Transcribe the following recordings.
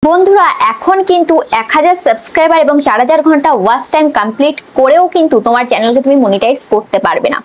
বন্ধুরা এখন কিন্তু 1000 সাবস্ক্রাইবার এবং 4000 ঘন্টা ওয়াচ টাইম কমপ্লিট করেও কিন্তু তোমার চ্যানেলকে তুমি মনিটাইজ করতে পারবে না।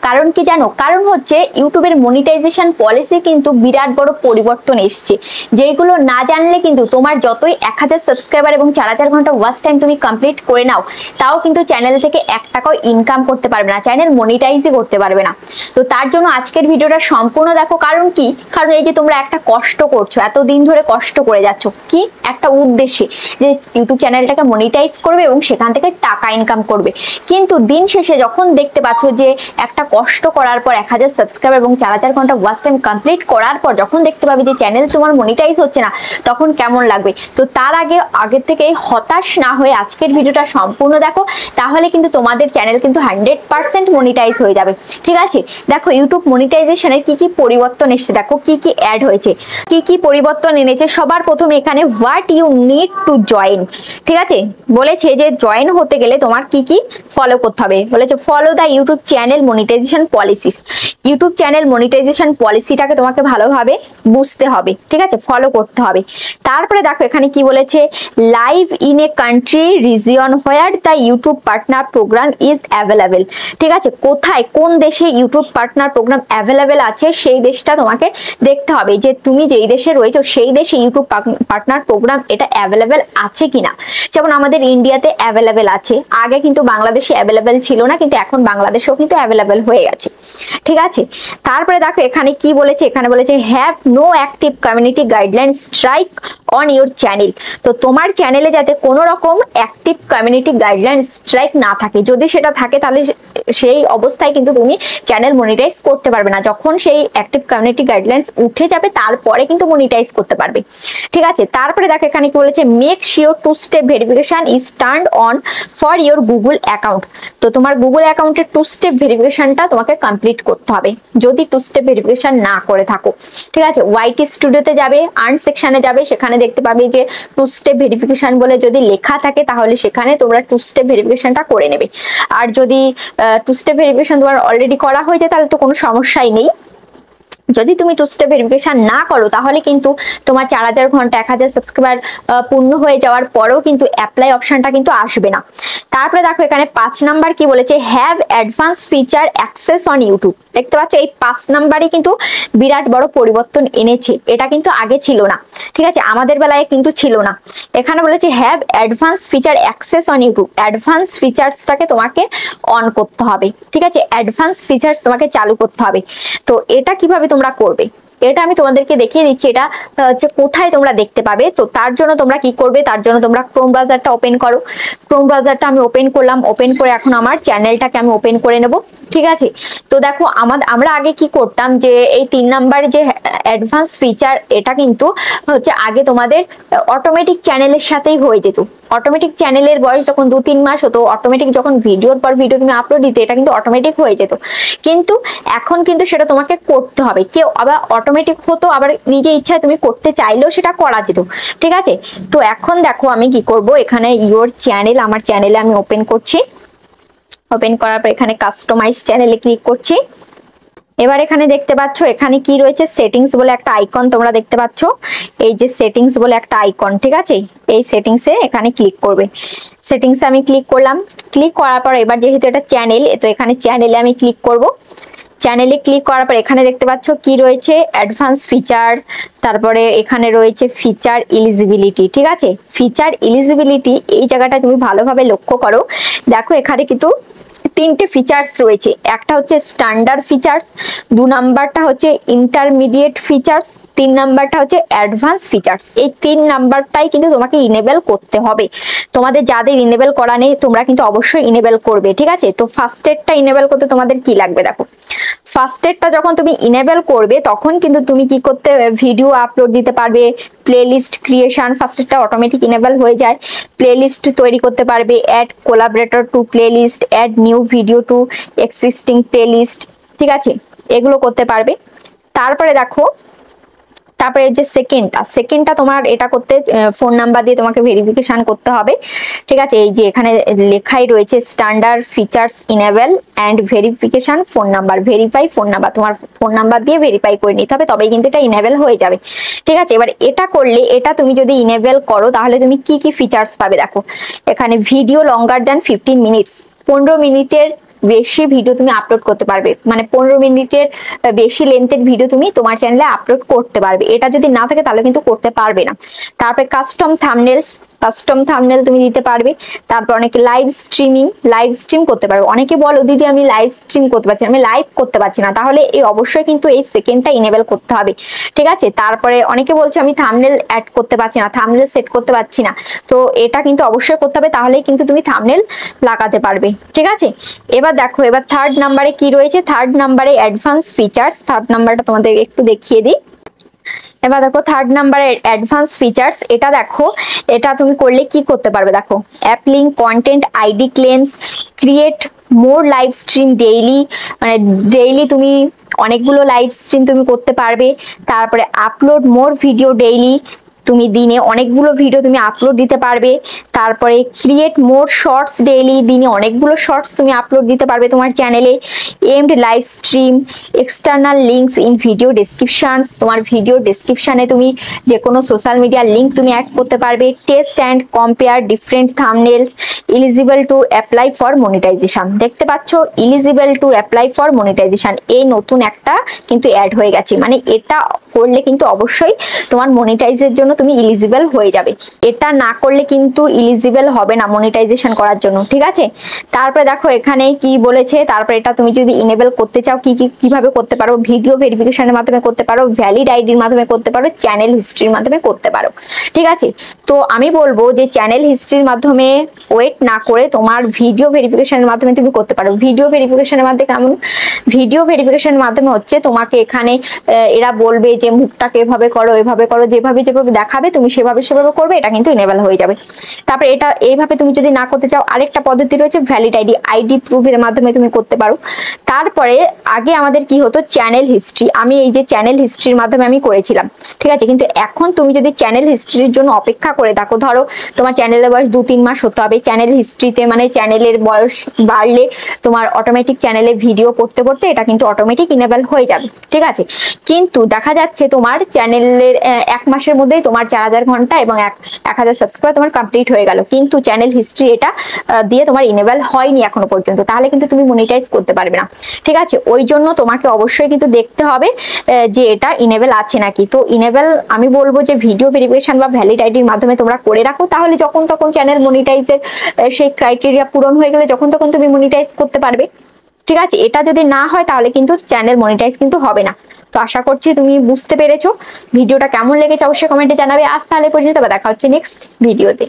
কারণ কি জানো? কারণ হচ্ছে ইউটিউবের মনিটাইজেশন পলিসি কিন্তু বিরাট বড় পরিবর্তন এসেছে, যেগুলো না জানলে কিন্তু তোমার যতই 1000 সাবস্ক্রাইবার এবং 4000 ঘন্টা ওয়াচ টাইম তুমি কমপ্লিট করে নাও, তাও কিন্তু চ্যানেল থেকে 1 টাকাও ইনকাম করতে পারবে না, চ্যানেল মনিটাইজই করতে পারবে না। তো তার জন্য আজকের ভিডিওটা সম্পূর্ণ দেখো। কারণ কি? কারণ এই যে তোমরা একটা কষ্ট করছো, এতদিন ধরে কষ্ট করে যাচ্ছ কি একটা উদ্দেশ্যে যে ইউটিউব চ্যানেলটাকে মনিটাইজ করবে এবং সেখান থেকে টাকা ইনকাম করবে, কিন্তু দিন শেষে যখন দেখতে পাচ্ছ যে একটা কষ্ট করার পর 1000 সাবস্ক্রাইবার এবং 4000 ঘন্টা ওয়াচ টাইম কমপ্লিট করার পর যখন দেখতে পাবে যে চ্যানেল তোমার মনিটাইজ হচ্ছে না, তখন কেমন লাগবে? তো তার আগে থেকে হতাশ না হয়ে আজকের ভিডিওটা সম্পূর্ণ দেখো, তাহলে কিন্তু তোমাদের চ্যানেল কিন্তু 100% মনিটাইজ হয়ে যাবে। ঠিক আছে, দেখো ইউটিউব মনিটাইজেশনের কি কি পরিবর্তন এসেছে, দেখো কি কি অ্যাড হয়েছে, কি কি পরিবর্তন এনেছে। সবার প্রথমে এখানে what you need to join, ঠিক আছে, বলেছে যে জয়েন হতে গেলে তোমার কি কি ফলো করতে হবে। বলেছে follow the YouTube channel monetization policies. YouTube channel monetization পলিসিটাকে তোমাকে ভালোভাবে বুঝতে হবে, ঠিক আছে, ফলো করতে হবে। তারপরে দেখো এখানে কি বলেছে, live in a country region where the YouTube partner program is available. ঠিক আছে, কোথায় কোন দেশে ইউটিউব পার্টনার প্রোগ্রাম অ্যাভেলেবেল আছে সেই দেশটা তোমাকে দেখতে হবে, যে তুমি যেই দেশে রয়েছো সেই দেশে ইউটিউব পার্টনার প্রোগ্রাম এটা অ্যাভেলেবেল আছে কিনা। যেমন আমাদের ইন্ডিয়াতে অ্যাভেলেবেল আছে, আগে কিন্তু বাংলাদেশে অ্যাভেলেবেল ছিল না, কিন্তু এখন বাংলাদেশেও কিন্তু অ্যাভেলেবেল হয়ে গেছে। ঠিক আছে, তারপরে দেখো এখানে কি বলেছে, এখানে বলেছে have no active community guideline strike on your channel. তো তোমার চ্যানেলে যাতে কোনো রকম অ্যাক্টিভ কমিউনিটি গাইডলাইন স্ট্রাইক না থাকে, যদি সেটা থাকে তাহলে সেই অবস্থায় কিন্তু তুমি চ্যানেল মনিটাইজ করতে পারবে না। যখন সেই অ্যাক্টিভ কমিউনিটি গাইডলাইন্স উঠে যাবে তারপরে কিন্তু মনিটাইজ করতে পারবে। ঠিক আছে, তারপরে দেখো এখানে কি বলেছে, make sure 2 step verification is turned on for your Google account. তো তোমার গুগল অ্যাকাউন্টের 2 স্টেপ ভেরিফিকেশনটা তোমাকে কমপ্লিট করতে হবে যদি 2 স্টেপ ভেরিফিকেশন না করে থাকো। ঠিক আছে, ওয়াইটি স্টুডিওতে যাবে, আর্ন সেকশনে যাবে, সেখানে দেখতে পাবে যে 2 স্টেপ ভেরিফিকেশন বলে যদি লেখা থাকে তাহলে সেখানে তোমরা 2 স্টেপ ভেরিফিকেশনটা করে নেবে। আর যদি 2 স্টেপ ভেরিফিকেশন তোমার অলরেডি করা হয়ে যায় তাহলে তো কোনো সমস্যাই নেই। যদি তুমি 2 স্টেপ ভেরিফিকেশন না করো তাহলে কিন্তু তোমার 4000 ঘন্টা 1000 সাবস্ক্রাইবার পূর্ণ হয়ে যাওয়ার পরেও কিন্তু অ্যাপ্লাই অপশনটা কিন্তু আসবে না। তারপরে দেখো এখানে 5 নাম্বার কি বলেছে, have advance feature access on YouTube. দেখতে পাচ্ছ এই 5 নাম্বারই কিন্তু বিরাট বড় পরিবর্তন এনেছে, এটা কিন্তু আগে ছিল না। ঠিক আছে, আমাদের বেলায় কিন্তু ছিল না। এখানে বলেছে have advance feature access on YouTube. Advance ফিচার্সটাকে তোমাকে অন করতে হবে। ঠিক আছে, অ্যাডভান্স ফিচার্স তোমাকে চালু করতে হবে। তো এটা কিভাবে তোমরা করবে এটা আমি তোমাদেরকে দেখিয়ে দিচ্ছি। এটা হচ্ছে কোথায় তোমরা দেখতে পাবে। তো তার জন্য তোমরা কি করবে, তার জন্য তোমরা ক্রোম ব্রাউজারটা ওপেন করো। ক্রোম ব্রাউজারটা আমি ওপেন করলাম, ওপেন করে এখন আমার চ্যানেলটাকে আমি ওপেন করে নেব। ঠিক আছে, তো দেখো আমরা আগে কি করতাম, যে এই 3 নাম্বার যে অ্যাডভান্স ফিচার এটা কিন্তু হচ্ছে আগে তোমাদের অটোমেটিক চ্যানেলের সাথেই হয়ে যেত। অটোমেটিক চ্যানেলের বয়স যখন 2-3 মাস হতো, অটোমেটিক যখন ভিডিওর পর ভিডিও তুমি আপলোড দিতে, এটা কিন্তু অটোমেটিক হয়ে যেত। কিন্তু এখন কিন্তু সেটা তোমাকে করতে হবে। কেউ আবার অটোমেটিক হতো, আবার নিজে ইচ্ছায় তুমি করতে চাইলেও সেটা করা যেত। ঠিক আছে, তো এখন দেখো আমি কি করব, এখানে ইওর চ্যানেল, আমার চ্যানেলে আমি ওপেন করছি। ওপেন করার পর এখানে কাস্টমাইজ চ্যানেলে ক্লিক করছি। এবার এখানে দেখতে পাচ্ছ এখানে কি রয়েছে, সেটিংস বলে একটা আইকন তোমরা দেখতে পাচ্ছ। এই যে সেটিংস বলে একটা আইকন, ঠিক আছে, এই সেটিংসে এখানে ক্লিক করবে। সেটিংসে আমি ক্লিক করলাম। ক্লিক করার পর এবার যেহেতু এটা চ্যানেল, তো এখানে চ্যানেলে আমি ক্লিক করব। চ্যানেলে ক্লিক করার পর এখানে দেখতে পাচ্ছ কি রয়েছে, অ্যাডভান্স ফিচার, তারপরে এখানে রয়েছে ফিচার এলিজিবিলিটি। ঠিক আছে, ফিচার এলিজিবিলিটি এই জায়গাটা তুমি ভালোভাবে লক্ষ্য করো। দেখো এখানে কিন্তু 3টে ফিচার্স রয়েছে। একটা হচ্ছে স্ট্যান্ডার্ড ফিচার্স, 2 নাম্বারটা হচ্ছে ইন্টারমিডিয়েট ফিচার্স, 3 নাম্বারটা হচ্ছে অ্যাডভান্স ফিচার্স। এই 3 নাম্বারটাই কিন্তু তোমাকে ইনেবল করতে হবে। তোমাদের যাদের ইনেবল করা নেই তোমরা কিন্তু অবশ্যই ইনেবল করবে। ঠিক আছে, তো ফার্স্ট এডটা ইনেবল করতে তোমাদের কি লাগবে, দেখো ফার্স্ট এডটা যখন তুমি ইনেবল করবে তখন কিন্তু তুমি কি করতে, ভিডিও আপলোড দিতে পারবে, প্লেলিস্ট ক্রিয়েশন, ফার্স্ট এডটা অটোমেটিক ইনেবল হয়ে যায়। প্লেলিস্ট তৈরি করতে পারবে, add collaborator to playlist, add new video to existing playlist. ঠিক আছে, এগুলো করতে পারবে। তারপরে দেখো তারপরে যে সেকেন্ডটা তোমার এটা করতে ফোন নাম্বার দিয়ে তোমাকে ভেরিফিকেশন করতে হবে, ঠিক আছে। এই যে এখানে লেখাই রয়েছে standard features enable and verification phone number, verify phone number, তোমার ফোন নাম্বার দিয়ে ভেরিফাই করে নিতে হবে, তবেই কিন্তু এটা ইনেবল হয়ে যাবে, ঠিক আছে। এবার এটা করলে, এটা তুমি যদি ইনেবল করো তাহলে তুমি কি কি ফিচার্স পাবে দেখো। এখানে ভিডিও লঙ্গার দ্যান 15 মিনিটস, 15 মিনিটের বেশি ভিডিও তুমি আপলোড করতে পারবে, মানে 15 মিনিটের বেশি লেন্থের ভিডিও তুমি তোমার চ্যানেলে আপলোড করতে পারবে। এটা যদি না থাকে তাহলে কিন্তু করতে পারবে না। তারপরে কাস্টম থাম্বনেল তুমি দিতে পারবে। তারপর অনেকে লাইভ স্ট্রিম করতে পারবে। অনেকে বলো দিদি আমি লাইভ স্ট্রিম করতে পারছি না, আমি লাইভ করতে পারছি না, তাহলে এই অবশ্যই কিন্তু এই সেকেন্ডটা ইনেবল করতে হবে, ঠিক আছে। তারপরে অনেকে বলছে আমি থাম্বনেল অ্যাড করতে পারছি না, থাম্বনেল সেট করতে পারছি না, তো এটা কিন্তু অবশ্যই করতে হবে, তাহলেই কিন্তু তুমি থাম্বনেল লাগাতে পারবে, ঠিক আছে। এবার দেখো, এবার থার্ড নাম্বারে কি রয়েছে, থার্ড নাম্বারে অ্যাডভান্স ফিচার্স, থার্ড নাম্বারটা তোমাদের একটু দেখিয়ে দিই। এবার দেখো থার্ড নাম্বারে অ্যাডভান্স ফিচার্স, এটা দেখো, এটা তুমি করলে কি করতে পারবে দেখো, app link, content ID claims, create মোর লাইভ স্ট্রিম ডেইলি, মানে ডেইলি তুমি অনেকগুলো লাইভ স্ট্রিম তুমি করতে পারবে। তারপরে আপলোড মোর ভিডিও ডেইলি, তুমি দিনে অনেকগুলো ভিডিও তুমি আপলোড দিতে পারবে। তারপরে ক্রিয়েট মোর শর্টস ডেইলি, দিনে অনেকগুলো শর্টস তুমি আপলোড দিতে পারবে তোমার চ্যানেলে। Aimed live stream, external links in video descriptions, তোমার ভিডিও ডেসক্রিপশনে তুমি যে কোনো সোশ্যাল মিডিয়ার লিঙ্ক তুমি অ্যাড করতে পারবে। Test and compare different thumbnails, eligible to apply for monetization. দেখতে পাচ্ছ eligible to apply for monetization, এই নতুন একটা কিন্তু অ্যাড হয়ে গেছে, মানে এটা করলে কিন্তু অবশ্যই তোমার মনিটাইজের জন্য তুমি এলিজিবল হয়ে যাবে। এটা না করলে কিন্তু এলিজিবল হবে না মনিটাইজেশন করার জন্য, ঠিক আছে। তারপরে দেখো এখানে কি বলেছে, তারপরে এটা তুমি যদি ইনেবল করতে চাও কিভাবে করতে পারো, ভিডিও ভেরিফিকেশনের মাধ্যমে করতে পারো, ভ্যালিড আইডির মাধ্যমে করতে পারো, চ্যানেল হিস্ট্রির মাধ্যমে করতে পারো, ঠিক আছে। তো আমি বলবো যে চ্যানেল হিস্ট্রির মাধ্যমে ওয়েট না করে তোমার ভিডিও ভেরিফিকেশনের মাধ্যমে তুমি করতে পারো। ভিডিও ভেরিফিকেশনের মাধ্যমে কেমন, ভিডিও ভেরিফিকেশনের মাধ্যমে হচ্ছে তোমাকে এখানে এরা বলবে যে মুখটাকে এভাবে করো, এভাবে করো, যেভাবে দেখাবে তুমি সেভাবে করবে, এটা কিন্তু ইনেবল হয়ে যাবে। তারপরে এটা এইভাবে তুমি যদি না করতে চাও, আরেকটা পদ্ধতি রয়েছে ভ্যালিড আইডি প্রুফের মাধ্যমে তুমি করতে পারো। তারপরে আগে আমাদের কি হতো, চ্যানেল হিস্ট্রি, আমি এই যে চ্যানেল হিস্ট্রির মাধ্যমে আমি করেছিলাম, ঠিক আছে। কিন্তু এখন তুমি যদি চ্যানেল হিস্ট্রির জন্য অপেক্ষা করে থাকো, ধরো তোমার চ্যানেলের বয়স 2-3 মাস হতে হবে, চ্যানেল হিস্ট্রিতে মানে চ্যানেলের বয়স বাড়লে তোমার অটোমেটিক চ্যানেলে ভিডিও করতে করতে এটা কিন্তু অটোমেটিক ইনেবল হয়ে যাবে, ঠিক আছে। কিন্তু দেখা যাচ্ছে তোমার চ্যানেলের 1 মাসের মধ্যেই তোমার 4000 ঘন্টা এবং 1000 সাবস্ক্রাইবার তোমার কমপ্লিট হয়ে গেল, কিন্তু চ্যানেল হিস্ট্রি এটা দিয়ে তোমার ইনেবল হয়নি এখনো পর্যন্ত, তাহলে কিন্তু তুমি মনিটাইজ করতে পারবে না, ঠিক আছে। ওই জন্য তোমাকে অবশ্যই কিন্তু দেখতে হবে যে এটা ইনেবল আছে নাকি। তো ইনেবল আমি বলবো যে ভিডিও ভেরিফিকেশন বা ভ্যালিড আইডির মাধ্যমে তোমরা করে রাখো, তাহলে যখন তখন চ্যানেল মনিটাইজের সেই ক্রাইটেরিয়া পূরণ হয়ে গেলে যখন তখন তুমি মনিটাইজ করতে পারবে, ঠিক আছে। এটা যদি না হয় তাহলে কিন্তু চ্যানেল মনিটাইজ কিন্তু হবে না। তো আশা করছি তুমি বুঝতে পেরেছো। ভিডিওটা কেমন লেগেছে অবশ্যই কমেন্টে জানাবে। আজ তাহলে পর্যন্ত, দেখা হচ্ছে নেক্সট ভিডিওতে।